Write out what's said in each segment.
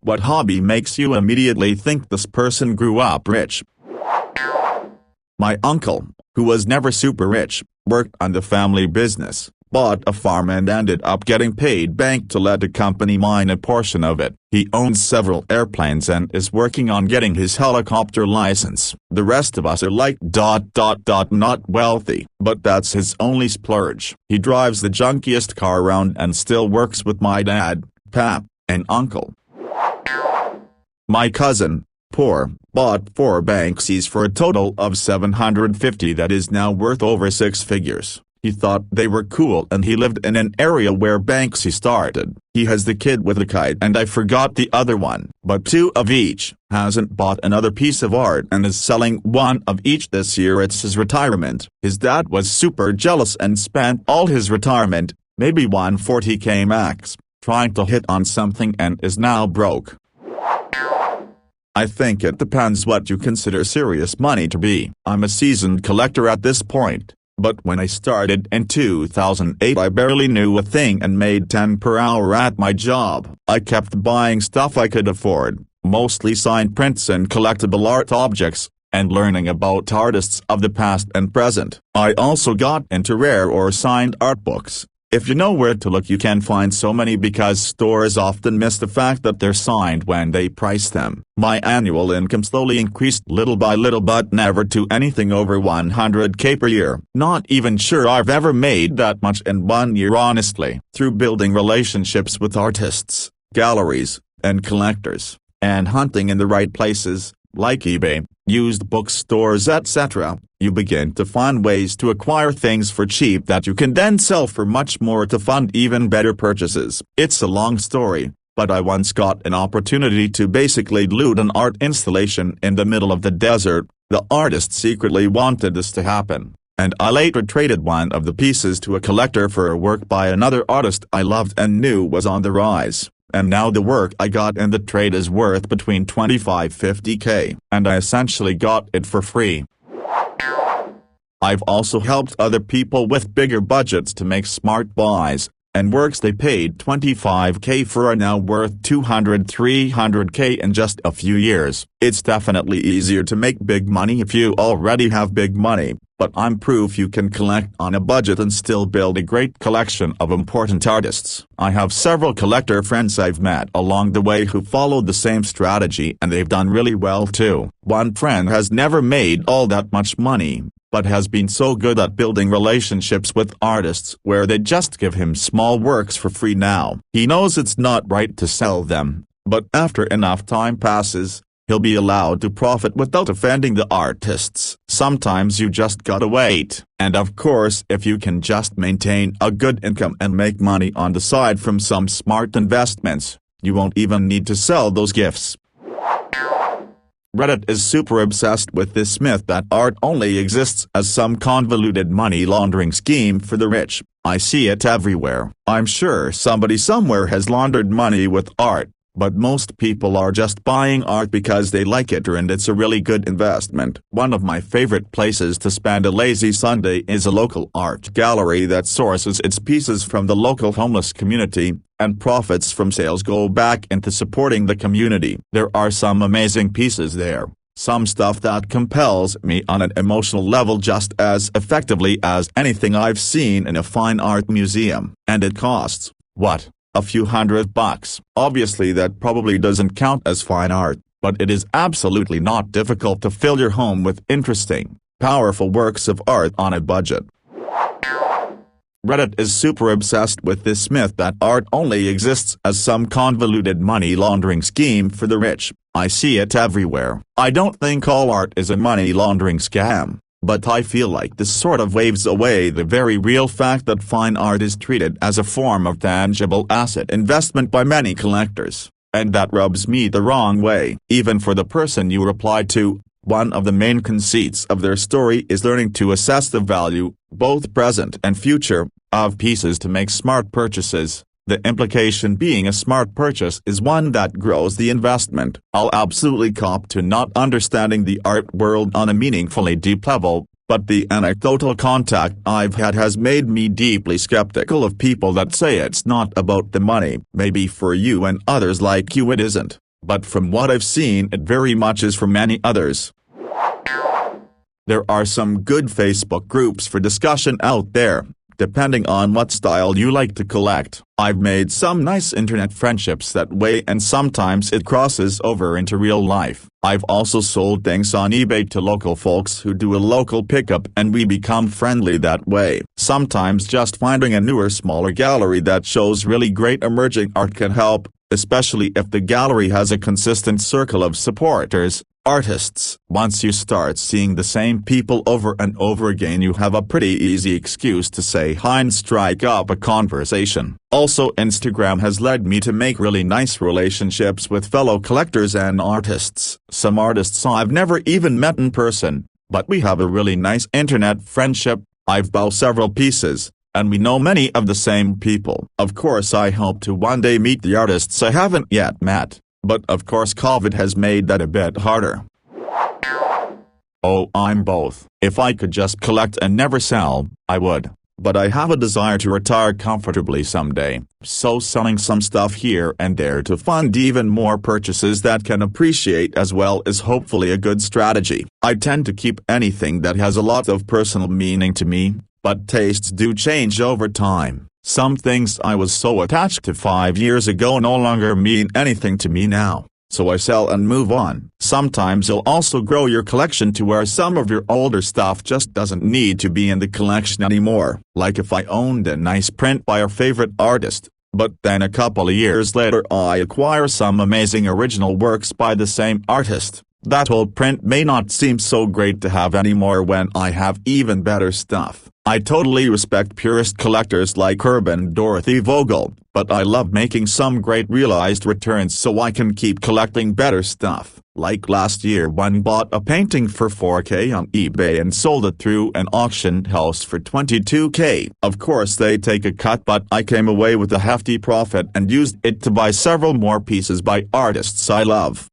What hobby makes you immediately think this person grew up rich? My uncle, who was never super rich, worked on the family business, bought a farm and ended up getting paid bank to let a company mine a portion of it. He owns several airplanes and is working on getting his helicopter license. The rest of us are like ... not wealthy, but that's his only splurge. He drives the junkiest car around and still works with my dad, pap, and uncle. My cousin, poor, bought 4 Banksies for a total of $750 that is now worth over 6 figures. He thought they were cool and he lived in an area where Banksy started. He has the kid with the kite and I forgot the other one. But 2 of each. Hasn't bought another piece of art and is selling 1 of each this year. It's his retirement. His dad was super jealous and spent all his retirement, maybe $140K max, trying to hit on something and is now broke. I think it depends what you consider serious money to be. I'm a seasoned collector at this point. But when I started in 2008 I barely knew a thing and made $10 per hour at my job. I kept buying stuff I could afford, mostly signed prints and collectible art objects, and learning about artists of the past and present. I also got into rare or signed art books. If you know where to look you can find so many because stores often miss the fact that they're signed when they price them. My annual income slowly increased little by little but never to anything over $100K per year. Not even sure I've ever made that much in 1 year honestly. Through building relationships with artists, galleries, and collectors, and hunting in the right places, like eBay, used bookstores etc., you begin to find ways to acquire things for cheap that you can then sell for much more to fund even better purchases. It's a long story, but I once got an opportunity to basically loot an art installation in the middle of the desert. The artist secretly wanted this to happen, and I later traded one of the pieces to a collector for a work by another artist I loved and knew was on the rise. And now the work I got in the trade is worth between $25–50K, and I essentially got it for free. I've also helped other people with bigger budgets to make smart buys, and works they paid $25K for are now worth $200–300K in just a few years. It's definitely easier to make big money if you already have big money, but I'm proof you can collect on a budget and still build a great collection of important artists. I have several collector friends I've met along the way who followed the same strategy and they've done really well too. One friend has never made all that much money, but has been so good at building relationships with artists where they just give him small works for free now. He knows it's not right to sell them, but after enough time passes, he'll be allowed to profit without offending the artists. Sometimes you just gotta wait, and of course if you can just maintain a good income and make money on the side from some smart investments, you won't even need to sell those gifts. Reddit is super obsessed with this myth that art only exists as some convoluted money laundering scheme for the rich. I see it everywhere. I'm sure somebody somewhere has laundered money with art, but most people are just buying art because they like it and it's a really good investment. One of my favorite places to spend a lazy Sunday is a local art gallery that sources its pieces from the local homeless community, and profits from sales go back into supporting the community. There are some amazing pieces there, some stuff that compels me on an emotional level just as effectively as anything I've seen in a fine art museum. And it costs, what? A few $100. Obviously that probably doesn't count as fine art, but it is absolutely not difficult to fill your home with interesting, powerful works of art on a budget. Reddit is super obsessed with this myth that art only exists as some convoluted money laundering scheme for the rich. I see it everywhere. I don't think all art is a money laundering scam, but I feel like this sort of waves away the very real fact that fine art is treated as a form of tangible asset investment by many collectors, and that rubs me the wrong way. Even for the person you replied to, one of the main conceits of their story is learning to assess the value, both present and future, of pieces to make smart purchases. The implication being a smart purchase is one that grows the investment. I'll absolutely cop to not understanding the art world on a meaningfully deep level, but the anecdotal contact I've had has made me deeply skeptical of people that say it's not about the money. Maybe for you and others like you it isn't, but from what I've seen it very much is from many others. There are some good Facebook groups for discussion out there, depending on what style you like to collect. I've made some nice internet friendships that way, and sometimes it crosses over into real life. I've also sold things on eBay to local folks who do a local pickup, and we become friendly that way. Sometimes just finding a newer, smaller gallery that shows really great emerging art can help, especially if the gallery has a consistent circle of supporters. Artists. Once you start seeing the same people over and over again, you have a pretty easy excuse to say hi and strike up a conversation. Also, Instagram has led me to make really nice relationships with fellow collectors and artists. Some artists I've never even met in person, but we have a really nice internet friendship. I've bought several pieces, and we know many of the same people. Of course, I hope to one day meet the artists I haven't yet met. But of course COVID has made that a bit harder. Oh, I'm both. If I could just collect and never sell, I would. But I have a desire to retire comfortably someday, so selling some stuff here and there to fund even more purchases that can appreciate as well is hopefully a good strategy. I tend to keep anything that has a lot of personal meaning to me, but tastes do change over time. Some things I was so attached to 5 years ago no longer mean anything to me now, so I sell and move on. Sometimes you'll also grow your collection to where some of your older stuff just doesn't need to be in the collection anymore. Like if I owned a nice print by a favorite artist, but then a couple of years later I acquire some amazing original works by the same artist. That old print may not seem so great to have anymore when I have even better stuff. I totally respect purist collectors like Urban Dorothy Vogel, but I love making some great realized returns so I can keep collecting better stuff. Like last year, one bought a painting for $4K on eBay and sold it through an auction house for $22K. Of course they take a cut, but I came away with a hefty profit and used it to buy several more pieces by artists I love.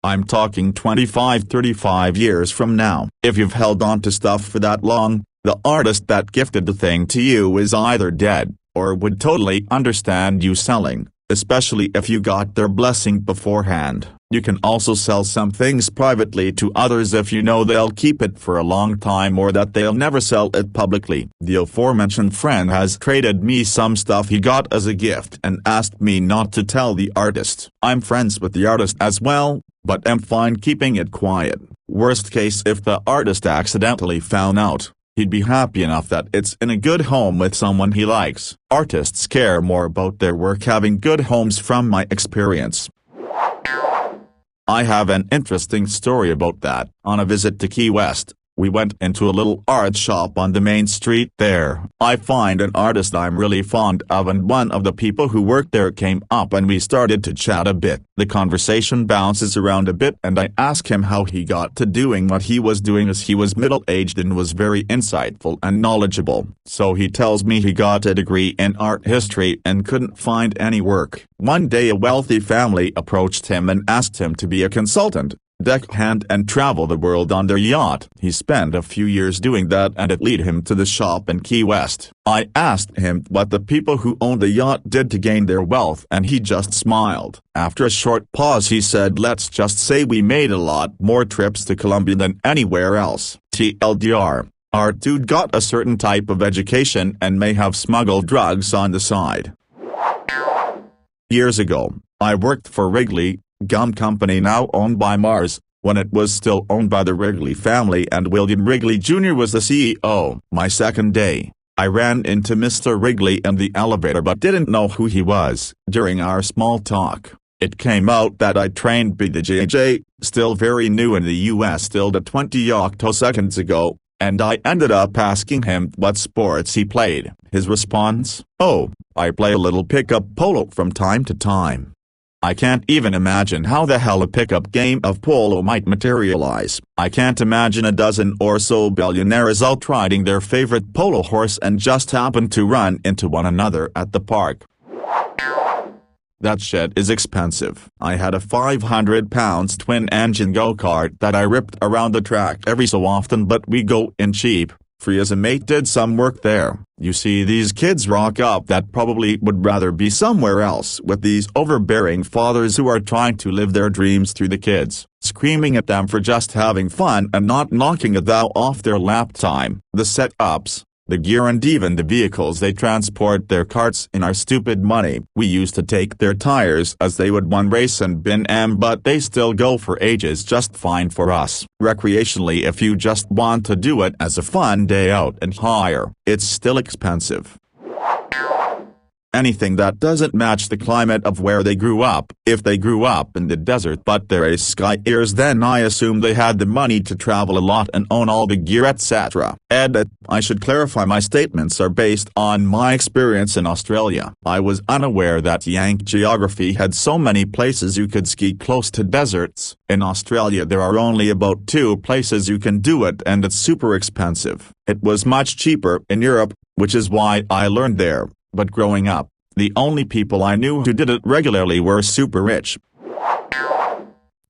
I'm talking 25-35 years from now. If you've held on to stuff for that long, the artist that gifted the thing to you is either dead, or would totally understand you selling, especially if you got their blessing beforehand. You can also sell some things privately to others if you know they'll keep it for a long time or that they'll never sell it publicly. The aforementioned friend has traded me some stuff he got as a gift and asked me not to tell the artist. I'm friends with the artist as well, but am fine keeping it quiet. Worst case, if the artist accidentally found out, he'd be happy enough that it's in a good home with someone he likes. Artists care more about their work having good homes from my experience. I have an interesting story about that. On a visit to Key West, we went into a little art shop on the main street there. I find an artist I'm really fond of, and one of the people who worked there came up and we started to chat a bit. The conversation bounces around a bit and I ask him how he got to doing what he was doing, as he was middle-aged and was very insightful and knowledgeable. So he tells me he got a degree in art history and couldn't find any work. One day a wealthy family approached him and asked him to be a consultant, deckhand, and travel the world on their yacht. He spent a few years doing that and it led him to the shop in Key West. I asked him what the people who owned the yacht did to gain their wealth, and he just smiled. After a short pause he said, "Let's just say we made a lot more trips to Colombia than anywhere else. TLDR, our dude got a certain type of education and may have smuggled drugs on the side." Years ago, I worked for Wrigley Gum Company, now owned by Mars, when it was still owned by the Wrigley family and William Wrigley Jr. was the CEO. My second day, I ran into Mr. Wrigley in the elevator but didn't know who he was. During our small talk, it came out that I trained by the JJ, still very new in the US, still the 20 octoseconds ago, and I ended up asking him what sports he played. His response: "Oh, I play a little pickup polo from time to time." I can't even imagine how the hell a pickup game of polo might materialize. I can't imagine a dozen or so billionaires out riding their favorite polo horse and just happen to run into one another at the park. That shit is expensive. I had a 500-pound twin-engine go-kart that I ripped around the track every so often, but we go in cheap, free as a mate did some work there. You see these kids rock up that probably would rather be somewhere else with these overbearing fathers who are trying to live their dreams through the kids, screaming at them for just having fun and not knocking a thou off their lap time. The setups, the gear and even the vehicles they transport their carts in are stupid money. We used to take their tires as they would one race and bin 'em, but they still go for ages just fine for us. Recreationally, if you just want to do it as a fun day out and hire, it's still expensive. Anything that doesn't match the climate of where they grew up. If they grew up in the desert but they're sky ears, then I assume they had the money to travel a lot and own all the gear, etc. Edit. I should clarify my statements are based on my experience in Australia. I was unaware that Yank geography had so many places you could ski close to deserts. In Australia there are only about 2 places you can do it, and it's super expensive. It was much cheaper in Europe, which is why I learned there. But growing up, the only people I knew who did it regularly were super rich.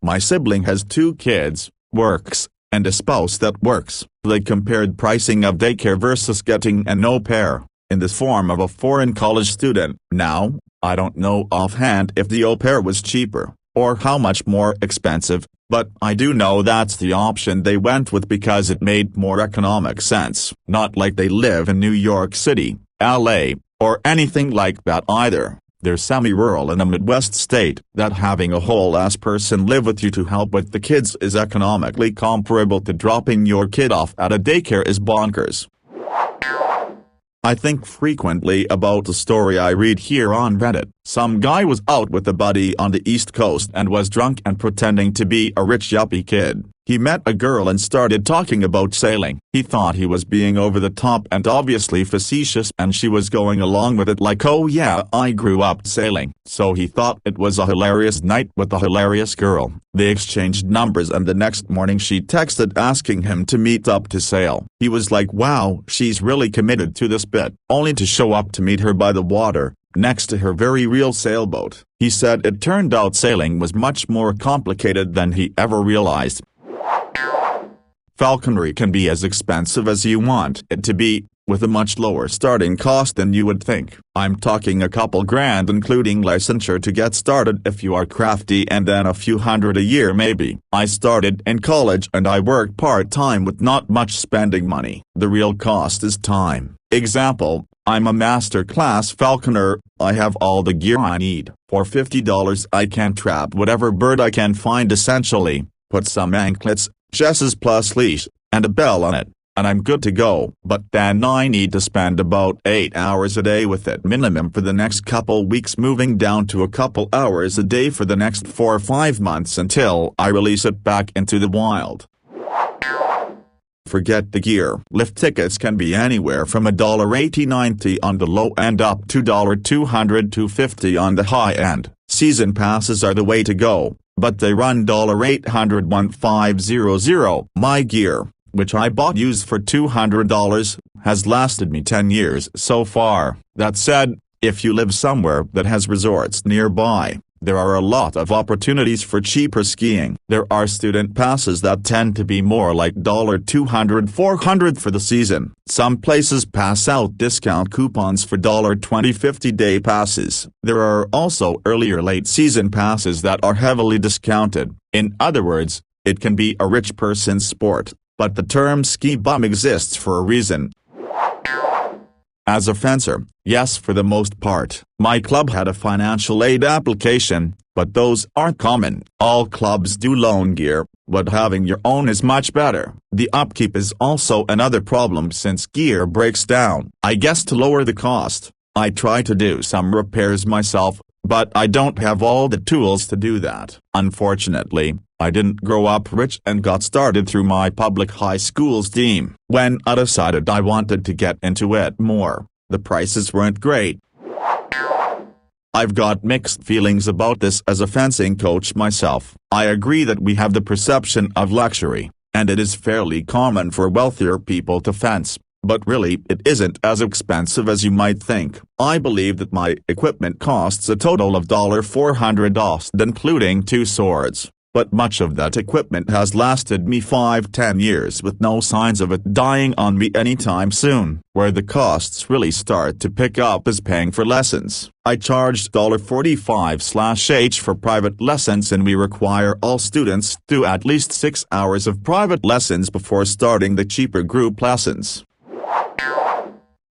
My sibling has 2 kids, works, and a spouse that works. They compared pricing of daycare versus getting an au pair, in the form of a foreign college student. Now, I don't know offhand if the au pair was cheaper, or how much more expensive, but I do know that's the option they went with because it made more economic sense. Not like they live in New York City, LA, or anything like that either. They're semi-rural in a Midwest state. That having a whole-ass person live with you to help with the kids is economically comparable to dropping your kid off at a daycare is bonkers. I think frequently about the story I read here on Reddit. Some guy was out with a buddy on the East Coast and was drunk and pretending to be a rich yuppie kid. He met a girl and started talking about sailing. He thought he was being over the top and obviously facetious, and she was going along with it like, oh yeah, I grew up sailing. So he thought it was a hilarious night with a hilarious girl. They exchanged numbers and the next morning she texted asking him to meet up to sail. He was like, wow, she's really committed to this bit, only to show up to meet her by the water, next to her very real sailboat. He said it turned out sailing was much more complicated than he ever realized. Falconry can be as expensive as you want it to be, with a much lower starting cost than you would think. I'm talking a couple grand including licensure to get started if you are crafty, and then a few hundred a year maybe. I started in college and I worked part-time with not much spending money. The real cost is time. Example, I'm a master class falconer. I have all the gear I need. For $50 I can trap whatever bird I can find essentially, put some anklets, jesses plus leash, and a bell on it, and I'm good to go. But then I need to spend about 8 hours a day with it minimum for the next couple weeks, moving down to a couple hours a day for the next 4 or 5 months until I release it back into the wild. Forget the gear. Lift tickets can be anywhere from $1.80-$90 on the low end up to $200-$250 on the high end. Season passes are the way to go, but they run $800-$1,500. My gear, which I bought used for $200, has lasted me 10 years so far. That said, if you live somewhere that has resorts nearby, there are a lot of opportunities for cheaper skiing. There are student passes that tend to be more like $200-$400 for the season. Some places pass out discount coupons for $20 50-day passes. There are also earlier late season passes that are heavily discounted. In other words, it can be a rich person's sport, but the term ski bum exists for a reason. As a fencer, yes, for the most part. My club had a financial aid application, but those aren't common. All clubs do loan gear, but having your own is much better. The upkeep is also another problem since gear breaks down. I guess to lower the cost, I try to do some repairs myself, but I don't have all the tools to do that. Unfortunately, I didn't grow up rich and got started through my public high school's team. When I decided I wanted to get into it more, the prices weren't great. I've got mixed feelings about this as a fencing coach myself. I agree that we have the perception of luxury, and it is fairly common for wealthier people to fence, but really it isn't as expensive as you might think. I believe that my equipment costs a total of $400, including 2 swords. but much of that equipment has lasted me 5-10 years with no signs of it dying on me anytime soon. Where the costs really start to pick up is paying for lessons. I charged $45/h for private lessons, and we require all students to do at least 6 hours of private lessons before starting the cheaper group lessons.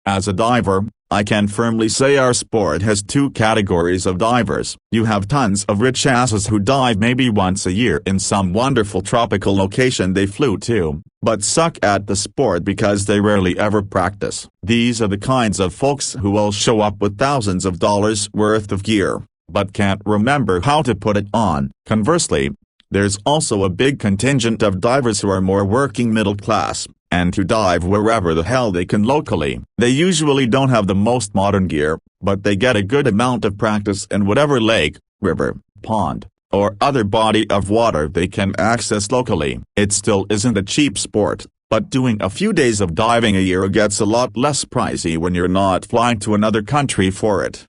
As a diver, I can firmly say our sport has two categories of divers. You have tons of rich asses who dive maybe once a year in some wonderful tropical location they flew to, but suck at the sport because they rarely ever practice. These are the kinds of folks who will show up with thousands of dollars worth of gear, but can't remember how to put it on. Conversely, there's also a big contingent of divers who are more working middle class, and who dive wherever the hell they can locally. They usually don't have the most modern gear, but they get a good amount of practice in whatever lake, river, pond, or other body of water they can access locally. It still isn't a cheap sport, but doing a few days of diving a year gets a lot less pricey when you're not flying to another country for it.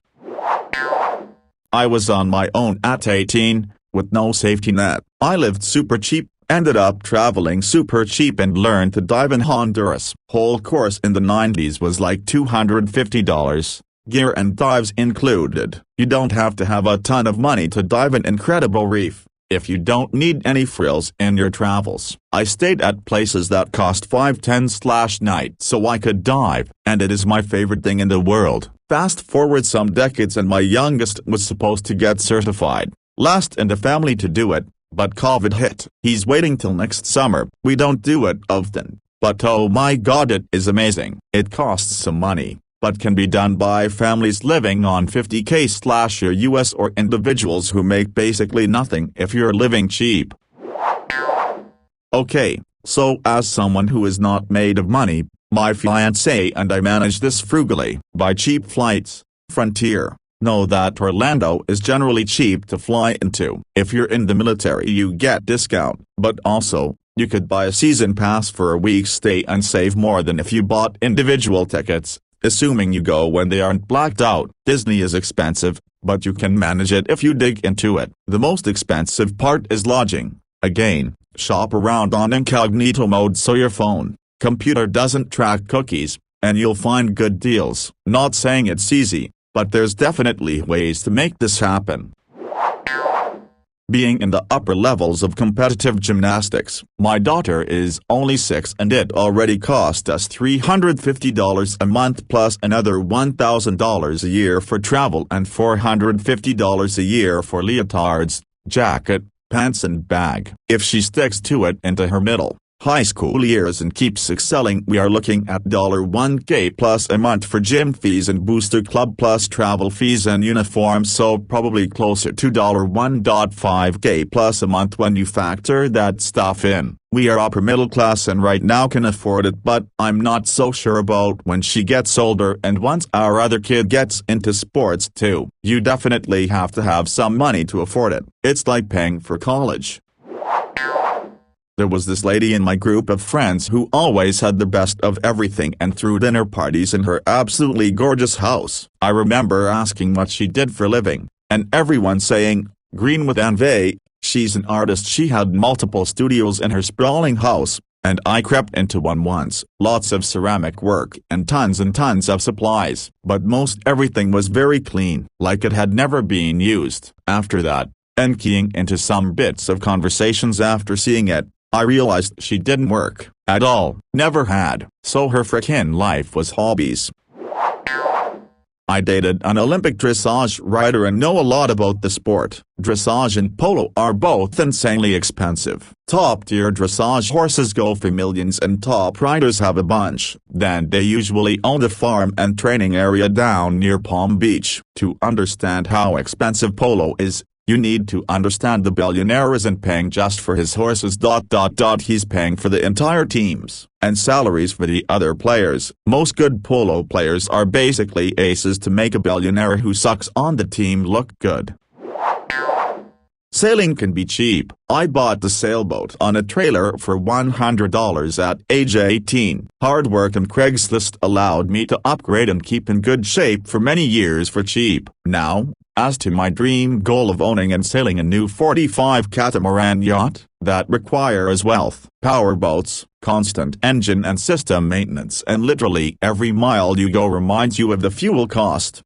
I was on my own at 18, with no safety net. I lived super cheap, ended up traveling super cheap, and learned to dive in Honduras. Whole course in the 90s was like $250, gear and dives included. You don't have to have a ton of money to dive an incredible reef, if you don't need any frills in your travels. I stayed at places that cost $5-10/night so I could dive, and it is my favorite thing in the world. Fast forward some decades and my youngest was supposed to get certified, last in the family to do it, but COVID hit. He's waiting till next summer. We don't do it often, but oh my god, it is amazing. It costs some money, but can be done by families living on $50K/ US or individuals who make basically nothing if you're living cheap. Okay, so as someone who is not made of money, my fiancé and I manage this frugally. Buy cheap flights. Frontier. Know that Orlando is generally cheap to fly into. If you're in the military you get discount, but also, you could buy a season pass for a week's stay and save more than if you bought individual tickets, assuming you go when they aren't blacked out. Disney is expensive, but you can manage it if you dig into it. The most expensive part is lodging. Again, shop around on incognito mode so your phone, computer doesn't track cookies, and you'll find good deals. Not saying it's easy, but there's definitely ways to make this happen. Being in the upper levels of competitive gymnastics. My daughter is only 6 and it already cost us $350 a month plus another $1,000 a year for travel and $450 a year for leotards, jacket, pants and bag. If she sticks to it into her middle, high school years and keeps excelling, we are looking at $1K plus a month for gym fees and booster club plus travel fees and uniforms, so probably closer to $1.5K plus a month when you factor that stuff in. We are upper middle class and right now can afford it, but I'm not so sure about when she gets older and once our other kid gets into sports too. You definitely have to have some money to afford it. It's like paying for college. There was this lady in my group of friends who always had the best of everything and threw dinner parties in her absolutely gorgeous house. I remember asking what she did for a living, and everyone saying, "Green with envy, she's an artist." She had multiple studios in her sprawling house, and I crept into one once. Lots of ceramic work and tons of supplies, but most everything was very clean, like it had never been used. After that, and keying into some bits of conversations after seeing it, I realized she didn't work at all, never had, so her frickin' life was hobbies. I dated an Olympic dressage rider and know a lot about the sport. Dressage and polo are both insanely expensive. Top-tier dressage horses go for millions and top riders have a bunch. Then they usually own a farm and training area down near Palm Beach. To understand how expensive polo is, you need to understand the billionaire isn't paying just for his horses. He's paying for the entire teams, and salaries for the other players. Most good polo players are basically aces to make a billionaire who sucks on the team look good. Sailing can be cheap. I bought the sailboat on a trailer for $100 at age 18. Hard work and Craigslist allowed me to upgrade and keep in good shape for many years for cheap. Now, As to my dream goal of owning and sailing a new 45 catamaran yacht, that requires wealth, powerboats, constant engine and system maintenance, and literally every mile you go reminds you of the fuel cost.